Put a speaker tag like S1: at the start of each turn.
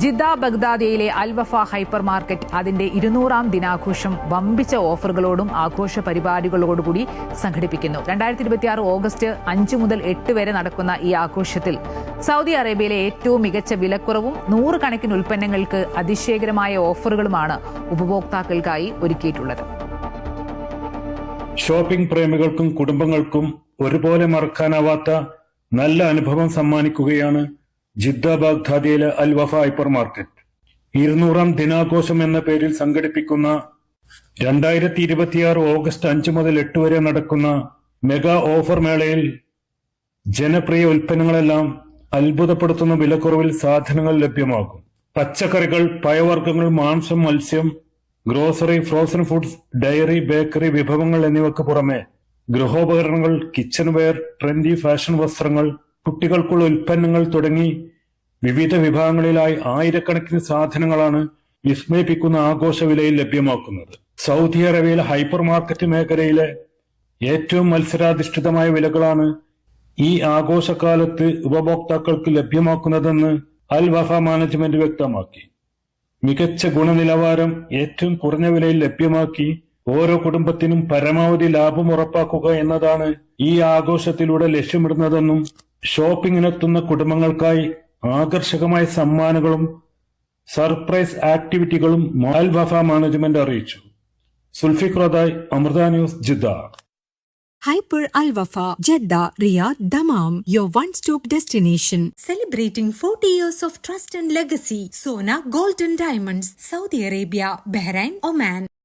S1: Jeddah ബഗ്ദാദിയയിലെ അൽവഫ hyper market അതിന്റെ 200ാം ദിനാഘോഷം വമ്പിച്ച ഓഫറുകളോടും ആഘോഷ പരിപാടികളോടുകൂടി സംഘടിപ്പിക്കുന്നു. 2026 ഓഗസ്റ്റ് 5 മുതൽ 8 വരെ നടക്കുന്ന ഈ ആഘോഷത്തിൽ സൗദി അറേബ്യയിലെ ഏറ്റവും മികച്ച വിലക്കുറവും 100 കണക്കിന് ഉൽപ്പന്നങ്ങൾക്ക് അതിശയകരമായ ഓഫറുകളുമാണ് ഉപഭോക്താക്കൾക്കായി ഒരുക്കിയിട്ടുള്ളത്.
S2: ഷോപ്പിംഗ് പ്രേമികൾക്കും കുടുംബങ്ങൾക്കും ഒരുപോലെ മറക്കാനാവാത്ത നല്ല അനുഭവം സമ്മാനിക്കുകയാണ് ജിദ്ദ ബഗ്ദാദിയിലെ അൽവഫ ഹൈപ്പർ മാർക്കറ്റ്. 200ാം ദിനാഘോഷം എന്ന പേരിൽ സംഘടിപ്പിക്കുന്ന 2026 ഓഗസ്റ്റ് 5 മുതൽ 8 വരെ നടക്കുന്ന മെഗാ ഓഫർ മേളയിൽ ജനപ്രിയ ഉൽപ്പന്നങ്ങളെല്ലാം അത്ഭുതപ്പെടുത്തുന്ന വിലക്കുറവിൽ സാധനങ്ങൾ ലഭ്യമാകും. പച്ചക്കറികൾ, പഴവർഗ്ഗങ്ങൾ, മാംസം, മത്സ്യം, grocery, frozen foods, dairy, bakery വിഭവങ്ങൾ എന്നിവയ്ക്ക് പുറമെ ഗൃഹോപകരണങ്ങൾ, കിച്ചൺ വെയർ, ട്രെൻഡി ഫാഷൻ വസ്ത്രങ്ങൾ, കുട്ടികൾക്കുള്ള ഉൽപ്പന്നങ്ങൾ തുടങ്ങി വിവിധ വിഭാഗങ്ങളിലായി ആയിരക്കണക്കിന് സാധനങ്ങളാണ് വിസ്മയിപ്പിക്കുന്ന ആഘോഷ വിലയിൽ ലഭ്യമാക്കുന്നത്. സൗദി അറേബ്യയിലെ ഹൈപ്പർ മാർക്കറ്റ് മേഖലയിലെ ഏറ്റവും മത്സരാധിഷ്ഠിതമായ വിലകളാണ് ഈ ആഘോഷകാലത്ത് ഉപഭോക്താക്കൾക്ക് ലഭ്യമാക്കുന്നതെന്ന് അൽ വഫ മാനേജ്മെന്റ് വ്യക്തമാക്കി. മികച്ച ഗുണനിലവാരം ഏറ്റവും കുറഞ്ഞ വിലയിൽ ലഭ്യമാക്കി ഓരോ കുടുംബത്തിനും പരമാവധി ലാഭം ഉറപ്പാക്കുക എന്നതാണ് ഈ ആഘോഷത്തിലൂടെ ലക്ഷ്യമിടുന്നതെന്നും ഷോപ്പിങ്ങിനെത്തുന്ന കുടുംബങ്ങൾക്കായി ആകർഷകമായ സമ്മാനങ്ങളും സർപ്രൈസ് ആക്ടിവിറ്റികളും അൽ വഫ മാനേജ്മെന്റ് അറിയിച്ചു. സുൽഫിഖ്റദായ്, Amrita News, Jeddah.
S3: Hyper Al Wafa, Jeddah, Riyadh, Dammam, your one-stop destination. Celebrating 40 years of trust and legacy. Sona Golden Diamonds, Saudi Arabia, Bahrain, Oman.